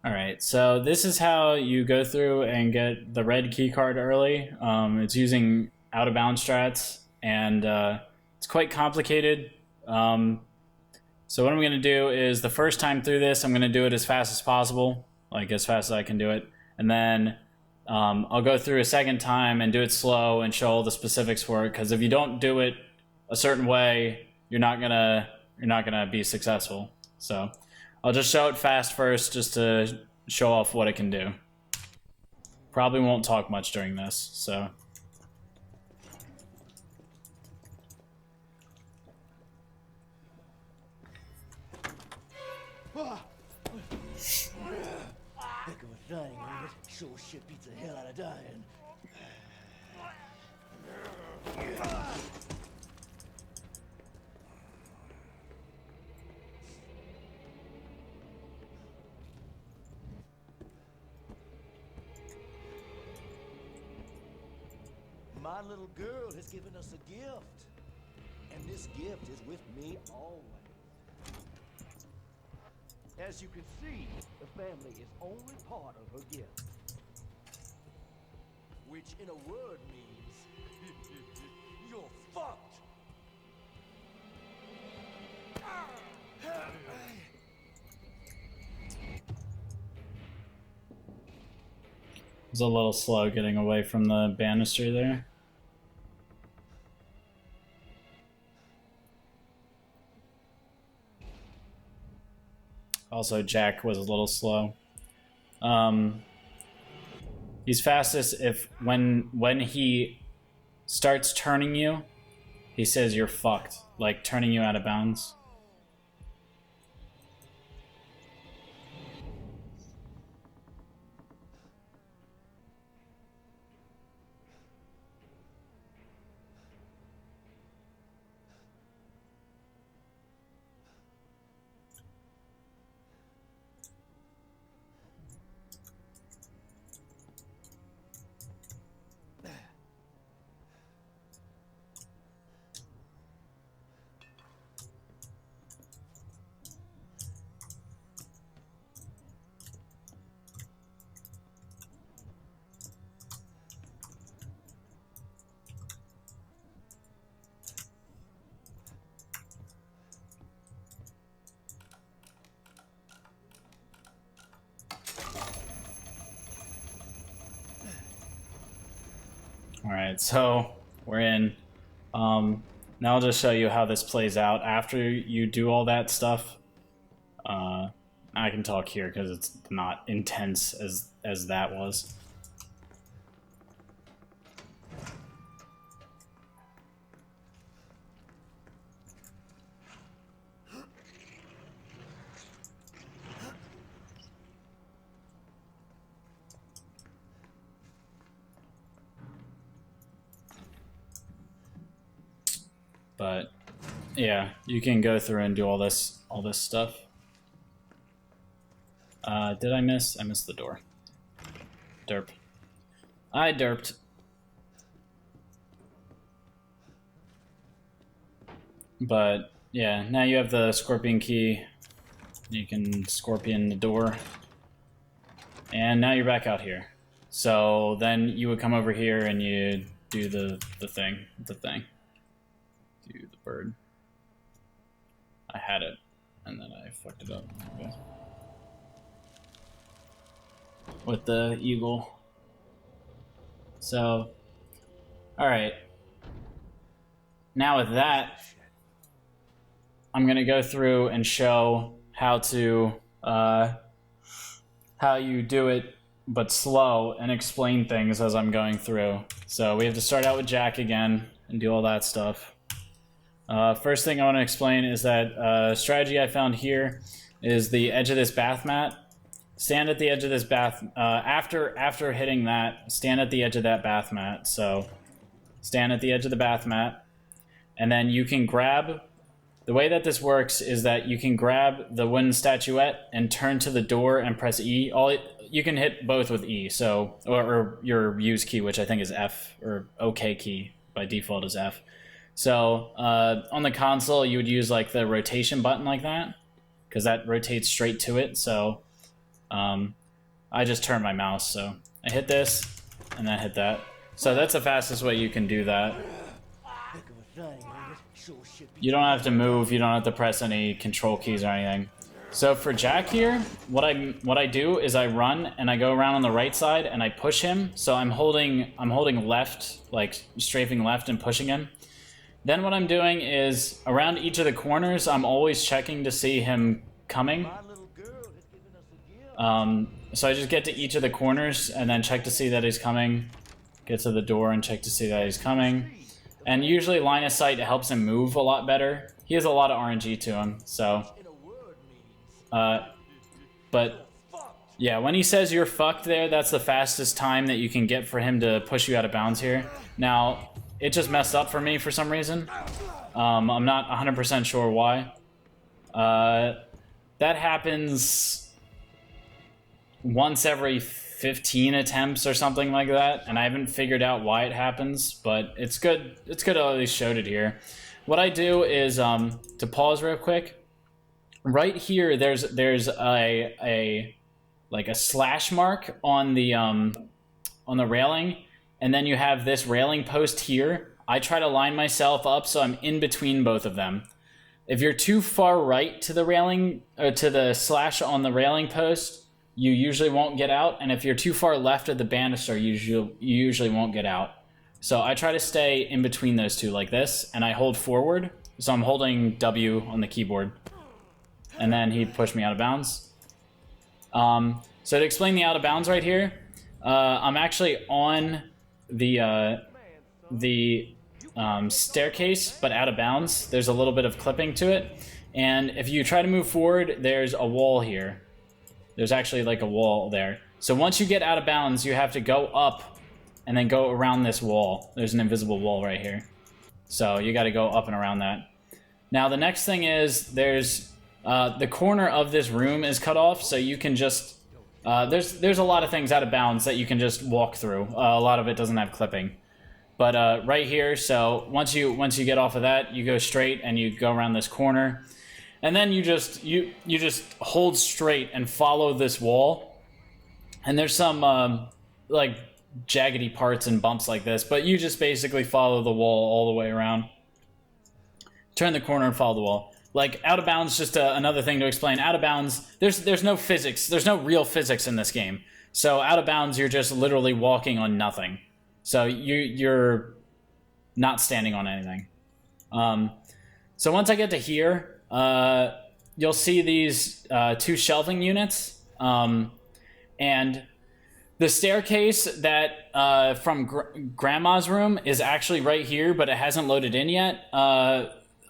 Alright, so this is how you go through and get the red keycard early. It's using out-of-bounds strats, and it's quite complicated. So what I'm going to do is the first time through this, I'm going to do it as fast as possible, like as fast as I can do it. And then I'll go through a second time and do it slow and show all the specifics for it, because if you don't do it a certain way, you're not gonna be successful. So I'll just show it fast first, just to show off what it can do. Probably won't talk much during this, so. Heck of a thing, ain't it? Sure shit beats the hell out of dying. My little girl has given us a gift, and this gift is with me always. As you can see, the family is only part of her gift, which in a word means you're fucked. It was a little slow getting away from the banister there. Also, Jack was a little slow. He's fastest if when he starts turning you, he says you're fucked, like turning you out of bounds. Alright, so we're in. Now I'll just show you how this plays out after you do all that stuff. I can talk here because it's not intense as that was. But yeah, you can go through and do all this stuff. Did I miss? I missed the door. Derp. I derped. But yeah, now you have the scorpion key. You can scorpion the door. And now you're back out here. So then you would come over here and you do the thing. Do the bird. I had it, and then I fucked it up. Okay. With the eagle. So, alright. Now with that, I'm gonna go through and show how to, how you do it, but slow, and explain things as I'm going through. So we have to start out with Jack again, and do all that stuff. First thing I want to explain is that strategy I found here is the edge of this bath mat. Stand at the edge of this bath, after hitting that, stand at the edge of that bath mat. So, stand at the edge of the bath mat, and then you can grab, the way that this works is that you can grab the wooden statuette and turn to the door and press E. You can hit both with E, so, or your use key, which I think is F, or OK key by default is F. So, on the console, you would use like the rotation button like that, because that rotates straight to it, so I just turn my mouse, so I hit this and then hit that. So that's the fastest way you can do that. You don't have to move, you don't have to press any control keys or anything. So for Jack here, what I do is I run and I go around on the right side and I push him. So I'm holding left, like strafing left and pushing him. Then what I'm doing is around each of the corners, I'm always checking to see him coming. So I just get to each of the corners and then check to see that he's coming. Get to the door and check to see that he's coming. And usually line of sight helps him move a lot better. He has a lot of RNG to him, so. But yeah, when he says you're fucked there, that's the fastest time that you can get for him to push you out of bounds here. Now, it just messed up for me for some reason. I'm not 100% sure why. That happens once every 15 attempts or something like that, and I haven't figured out why it happens, but it's good. It's good I at least showed it here. What I do is, to pause real quick, right here there's a slash mark on the railing, and then you have this railing post here. I try to line myself up so I'm in between both of them. If you're too far right to the railing, or to the slash on the railing post, you usually won't get out, and if you're too far left of the banister, you usually won't get out. So I try to stay in between those two like this, and I hold forward. So I'm holding W on the keyboard. And then he pushed me out of bounds. So to explain the out of bounds right here, I'm actually on the staircase, but out of bounds. There's a little bit of clipping to it. And if you try to move forward, there's a wall here. There's actually like a wall there. So once you get out of bounds, you have to go up and then go around this wall. There's an invisible wall right here. So you got to go up and around that. Now the next thing is there's the corner of this room is cut off, so you can just there's a lot of things out of bounds that you can just walk through. A lot of it doesn't have clipping. But right here, so once you get off of that, you go straight and you go around this corner. And then you just hold straight and follow this wall. And there's some like jaggedy parts and bumps like this, but you just basically follow the wall all the way around. Turn the corner and follow the wall. Like out of bounds, just another thing to explain. Out of bounds, there's no physics. There's no real physics in this game. So out of bounds, you're just literally walking on nothing. So you're not standing on anything. So once I get to here, you'll see these two shelving units, and the staircase that from Grandma's room is actually right here, but it hasn't loaded in yet.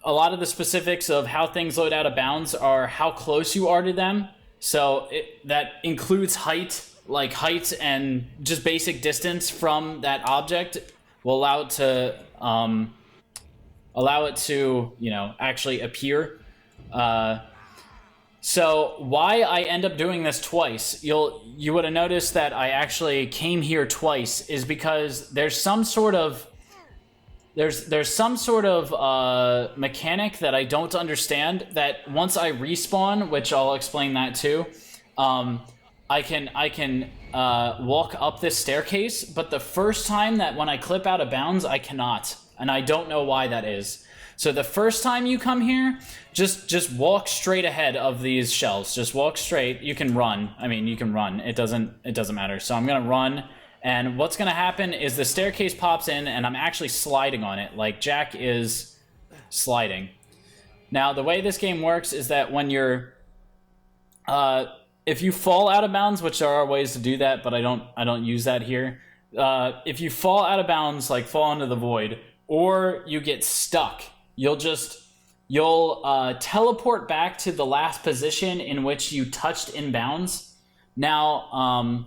A lot of the specifics of how things load out of bounds are how close you are to them. So that includes height, like height and just basic distance from that object will allow it to actually appear. So why I end up doing this twice, you would have noticed that I actually came here twice, is because there's some sort of mechanic that I don't understand, that once I respawn, which I'll explain that too, I can walk up this staircase, but the first time that when I clip out of bounds, I cannot, and I don't know why that is. So the first time you come here, just walk straight ahead of these shelves. Just walk straight. You can run. I mean, you can run. It doesn't matter. So I'm gonna run, and what's gonna happen is the staircase pops in, and I'm actually sliding on it, like Jack is sliding. Now the way this game works is that when you're, if you fall out of bounds, which there are ways to do that, but I don't use that here. If you fall out of bounds, like fall into the void, or you get stuck, you'll teleport back to the last position in which you touched in bounds. Now,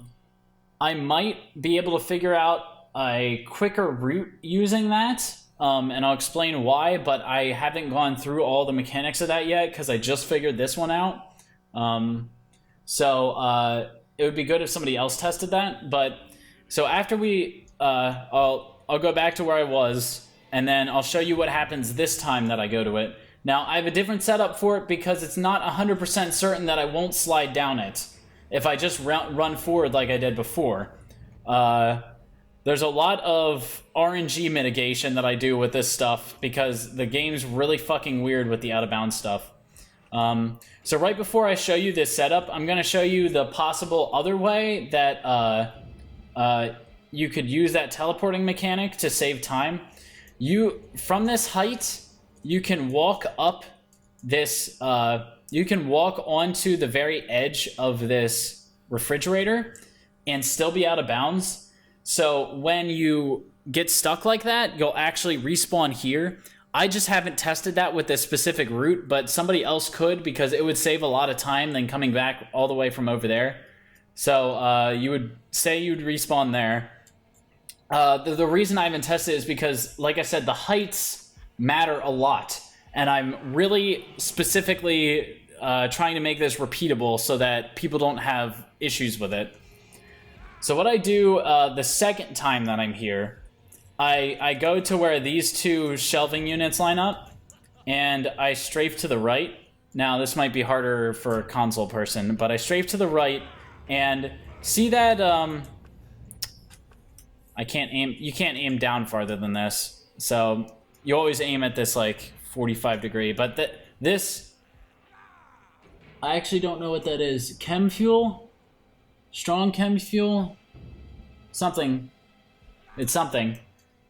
I might be able to figure out a quicker route using that, and I'll explain why, but I haven't gone through all the mechanics of that yet because I just figured this one out. So it would be good if somebody else tested that. But so after we, I'll go back to where I was, and then I'll show you what happens this time that I go to it. Now, I have a different setup for it because it's not 100% certain that I won't slide down it. if I just run forward like I did before. There's a lot of RNG mitigation that I do with this stuff because the game's really fucking weird with the out-of-bounds stuff. So right before I show you this setup, I'm going to show you the possible other way that you could use that teleporting mechanic to save time. From this height, you can walk up this... you can walk onto the very edge of this refrigerator and still be out of bounds. So when you get stuck like that, you'll actually respawn here. I just haven't tested that with this specific route, but somebody else could because it would save a lot of time than coming back all the way from over there. So you would say you'd respawn there. The reason I haven't tested it is because, like I said, the heights matter a lot. And I'm really specifically trying to make this repeatable so that people don't have issues with it. So what I do the second time that I'm here, I go to where these two shelving units line up, and I strafe to the right. Now, this might be harder for a console person, but I strafe to the right, and see that I can't aim. You can't aim down farther than this, so you always aim at this like 45 degree. But this, I actually don't know what that is. Chem fuel. Strong chem fuel? Something. It's something.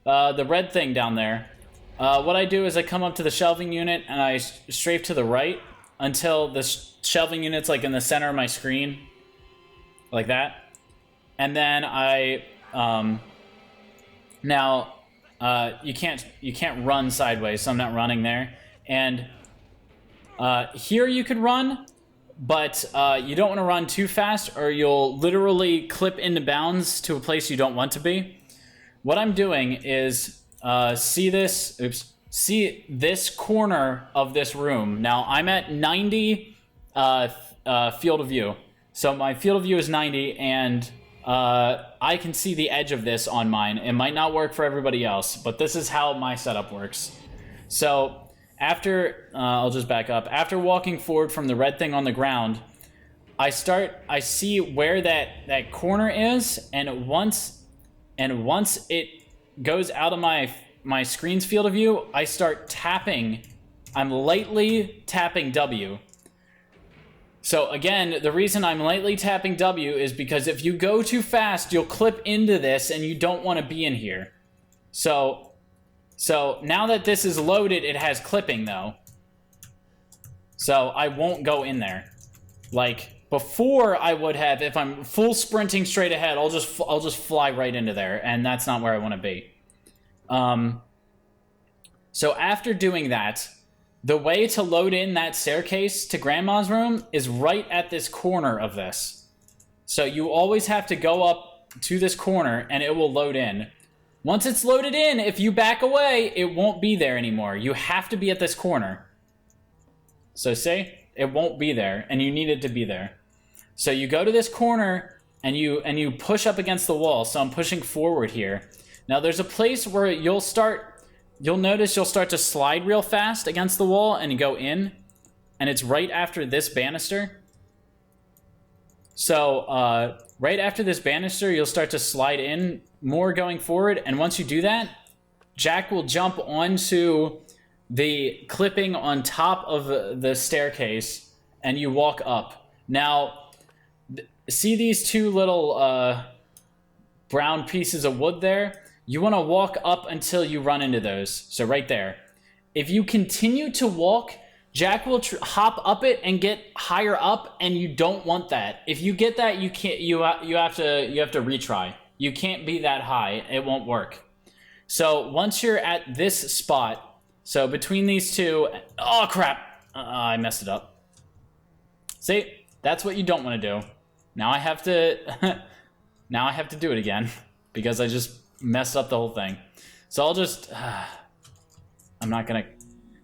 The red thing down there. What I do is I come up to the shelving unit and I strafe to the right until the shelving unit's like in the center of my screen. Like that. And then I... now, you can't run sideways, so I'm not running there. And here you could run... But you don't want to run too fast or you'll literally clip into bounds to a place you don't want to be. What I'm doing is see this corner of this room. Now I'm at 90 field of view. So my field of view is 90 and I can see the edge of this on mine. It might not work for everybody else, but this is how my setup works. So... I'll just back up. After walking forward from the red thing on the ground, I see where that corner is, and once it goes out of my screen's field of view, I start tapping. I'm lightly tapping W. So again, the reason I'm lightly tapping W is because if you go too fast, you'll clip into this, and you don't want to be in here. So now that this is loaded, it has clipping though. So I won't go in there. Like before I would have, if I'm full sprinting straight ahead, I'll just fly right into there, and that's not where I want to be. So after doing that, the way to load in that staircase to Grandma's room is right at this corner of this. So you always have to go up to this corner and it will load in. Once it's loaded in, if you back away, it won't be there anymore. You have to be at this corner. So see? It won't be there, and you need it to be there. So you go to this corner, and you push up against the wall. So I'm pushing forward here. Now there's a place where you'll notice you'll start to slide real fast against the wall and go in. And it's right after this banister. So right after this banister, you'll start to slide in more going forward, and once you do that, Jack will jump onto the clipping on top of the staircase, and you walk up. Now, see these two little brown pieces of wood there? You want to walk up until you run into those. So right there. If you continue to walk, Jack will hop up it and get higher up, and you don't want that. If you get that, you can't. You have to retry. You can't be that high. It won't work. So once you're at this spot, so between these two, oh crap, I messed it up. See, that's what you don't want to do. Now I have to, now I have to do it again because I just messed up the whole thing. So I'll just, I'm not gonna.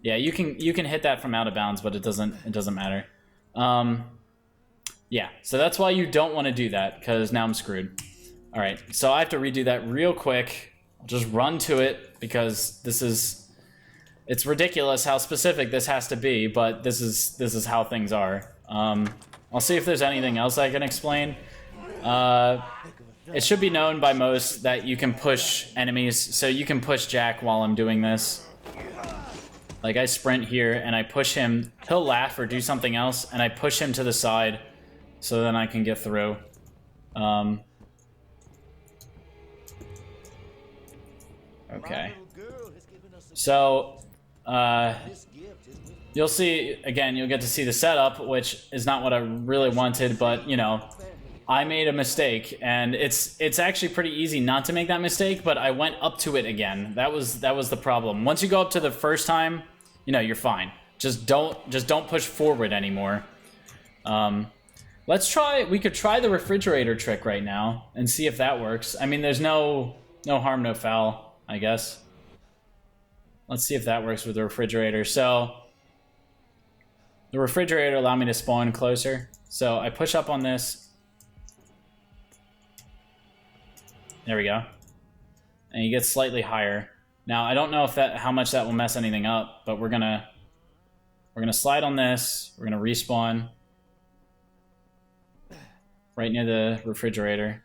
Yeah, you can hit that from out of bounds, but it doesn't matter. Yeah, so that's why you don't want to do that, because now I'm screwed. All right, so I have to redo that real quick. I'll just run to it because it's ridiculous how specific this has to be, but this is how things are. I'll see if there's anything else I can explain. It should be known by most that you can push enemies, so you can push Jack while I'm doing this. Like, I sprint here, and I push him. He'll laugh or do something else, and I push him to the side, so then I can get through. Okay. So, you'll see, again, you'll get to see the setup, which is not what I really wanted, but, you know, I made a mistake, and it's actually pretty easy not to make that mistake, but I went up to it again. That was the problem. Once you go up to the first time, you know, you're fine. Just don't push forward anymore. We could try the refrigerator trick right now and see if that works. I mean, there's no harm, no foul, I guess. Let's see if that works with the refrigerator. So, the refrigerator allowed me to spawn closer. So, I push up on this. There we go. And you get slightly higher. Now, I don't know if how much that will mess anything up, but we're gonna slide on this. We're gonna respawn right near the refrigerator.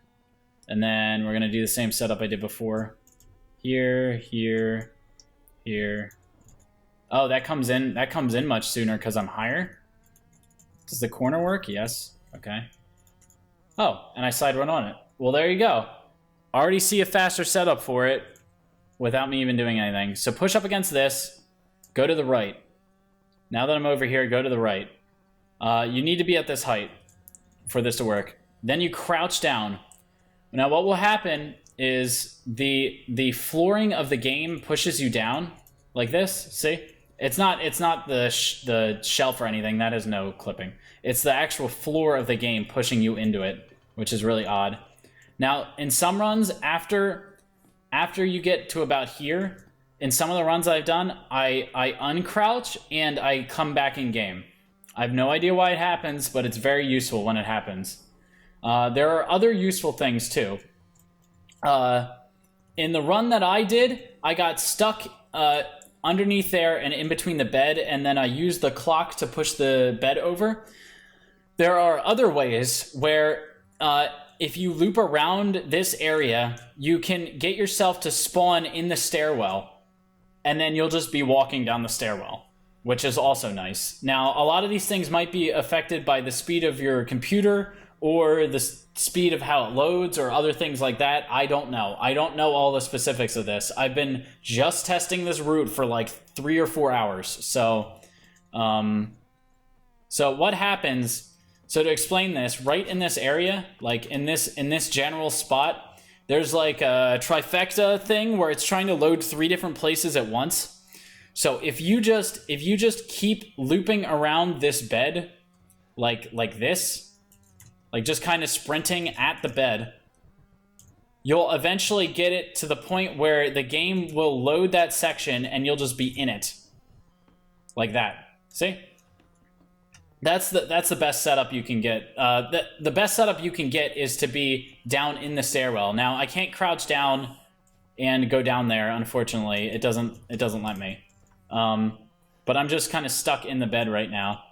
And then we're gonna do the same setup I did before. Here, here, here. Oh, that comes in much sooner because I'm higher. Does the corner work? Yes. Okay. Oh, and I side run on it. Well, there you go. Already see a faster setup for it without me even doing anything. So push up against this, go to the right. Now that I'm over here, go to the right. You need to be at this height for this to work. Then you crouch down. Now what will happen is the flooring of the game pushes you down like this. See? It's not the shelf or anything. That has no clipping. It's the actual floor of the game pushing you into it, which is really odd. Now, in some runs, after you get to about here, in some of the runs I've done, I uncrouch and I come back in game. I have no idea why it happens, but it's very useful when it happens. There are other useful things too. In the run that I did, I got stuck underneath there and in between the bed, and then I used the clock to push the bed over. There are other ways where if you loop around this area, you can get yourself to spawn in the stairwell, and then you'll just be walking down the stairwell, which is also nice. Now, a lot of these things might be affected by the speed of your computer or the speed of how it loads or other things like that. I don't know. I don't know all the specifics of this. I've been just testing this route for like 3 or 4 hours. So what happens... So to explain this, right in this area, like in this general spot, there's like a trifecta thing where it's trying to load 3 different places at once. So if you just keep looping around this bed, like this, like just kind of sprinting at the bed, you'll eventually get it to the point where the game will load that section and you'll just be in it, like that. See? That's the best setup you can get. The best setup you can get is to be down in the stairwell. Now, I can't crouch down and go down there, unfortunately. It doesn't let me. But I'm just kind of stuck in the bed right now.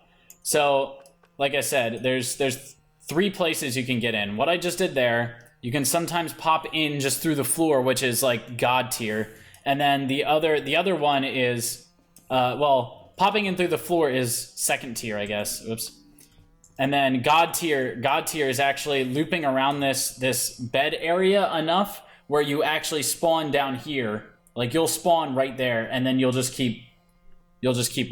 So, like I said, there's 3 places you can get in. What I just did there, you can sometimes pop in just through the floor, which is like God tier. And then the other one is, popping in through the floor is 2nd tier, I guess. Oops. And then God tier is actually looping around this bed area enough where you actually spawn down here. Like you'll spawn right there, and then you'll just keep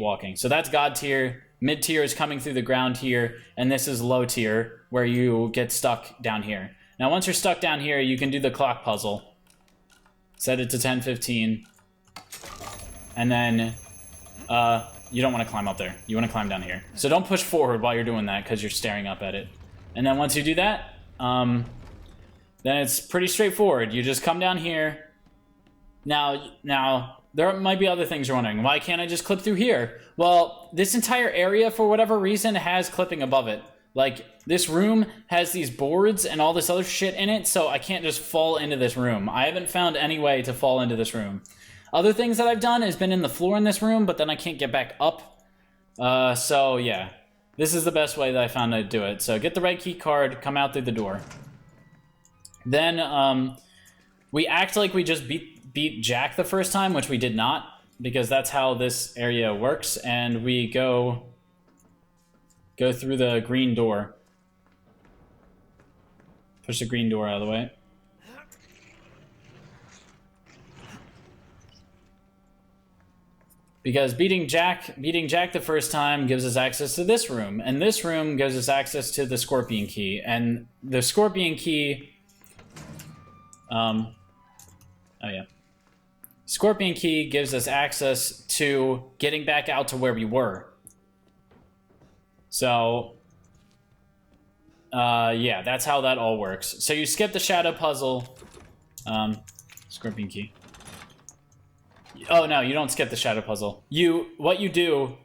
walking. So that's God tier. Mid tier is coming through the ground here, and this is low tier where you get stuck down here. Now once you're stuck down here, you can do the clock puzzle. Set it to 10:15, and then you don't want to climb up there. You want to climb down here. So don't push forward while you're doing that because you're staring up at it. And then once you do that, then it's pretty straightforward. You just come down here. Now, there might be other things you're wondering. Why can't I just clip through here? Well, this entire area, for whatever reason, has clipping above it. Like, this room has these boards and all this other shit in it, so I can't just fall into this room. I haven't found any way to fall into this room. Other things that I've done has been in the floor in this room, but then I can't get back up. So, yeah. this is the best way that I found to do it. So get the red key card, come out through the door. Then we act like we just beat Jack the first time, which we did not, because that's how this area works. And we go through the green door. Push the green door out of the way. Because beating Jack the first time gives us access to this room, and this room gives us access to the Scorpion Key, and the Scorpion Key, Scorpion Key gives us access to getting back out to where we were. So, yeah, that's how that all works. So you skip the shadow puzzle, Scorpion Key. Oh no, you don't skip the shadow puzzle. What you do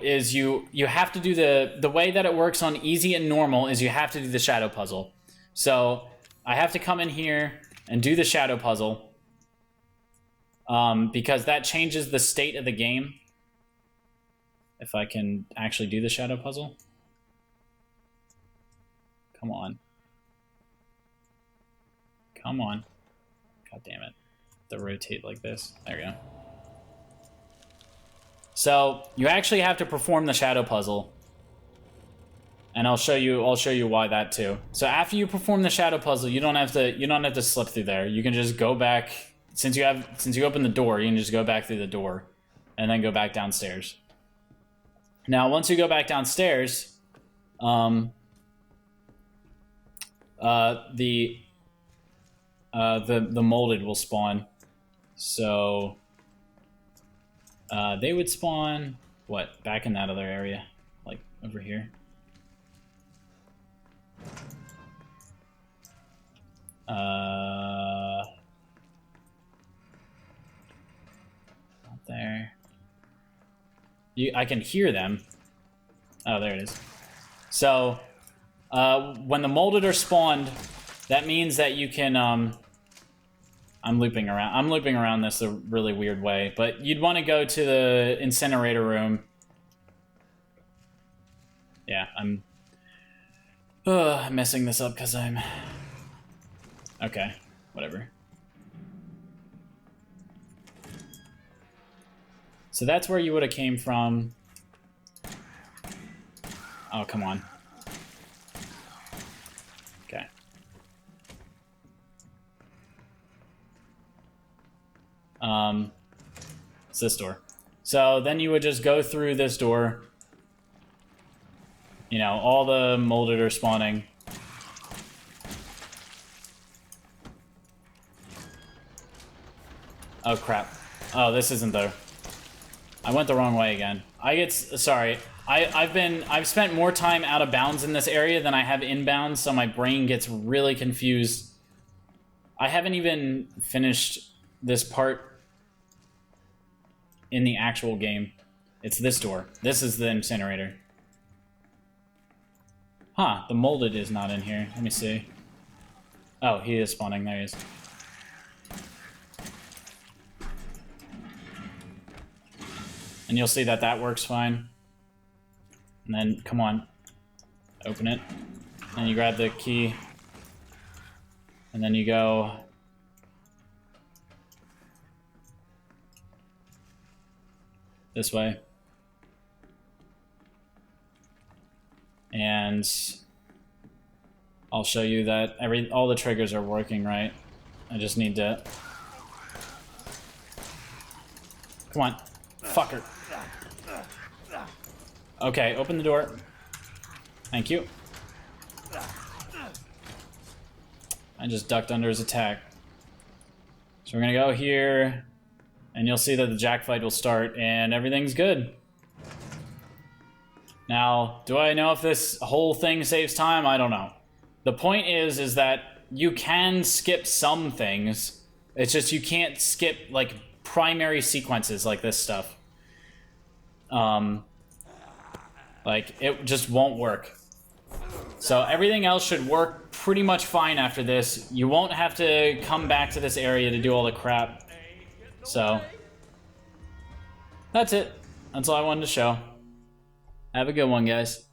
is you have to do the way that it works on easy and normal is you have to do the shadow puzzle. So I have to come in here and do the shadow puzzle, because that changes the state of the game. If I can actually do the shadow puzzle. Come on. Come on. God damn it. To rotate like this. There we go. So you actually have to perform the shadow puzzle, and I'll show you why that too. So after you perform the shadow puzzle, you don't have to slip through there. You can just go back since you open the door. You can just go back through the door, and then go back downstairs. Now once you go back downstairs, the molded will spawn. So they would spawn back in that other area, like over here. Not there. I can hear them. Oh, there it is. So when the molded are spawned, that means that you can I'm looping around this a really weird way, but you'd want to go to the incinerator room. Yeah, I'm messing this up because I'm... Okay, whatever. So that's where you would have came from. Oh, come on. Okay. It's this door. So then you would just go through this door. You know, all the molded are spawning. Oh crap. Oh, this isn't there. I went the wrong way again. Sorry. I've spent more time out of bounds in this area than I have inbound, so my brain gets really confused. I haven't even finished this part in the actual game. It's this door. This is the incinerator. Huh, the molded is not in here. Let me see. Oh, he is spawning. There he is. And you'll see that that works fine. And then, come on. Open it. And you grab the key. And then you go... this way. And I'll show you that all the triggers are working right. I just need to... Come on. Fucker. Okay, open the door. Thank you. I just ducked under his attack. So we're gonna go here, and you'll see that the Jack fight will start, and everything's good. Now, do I know if this whole thing saves time? I don't know. The point is that you can skip some things. It's just you can't skip, like, primary sequences like this stuff. Like, it just won't work. So everything else should work pretty much fine after this. You won't have to come back to this area to do all the crap. So, that's it. That's all I wanted to show. Have a good one, guys.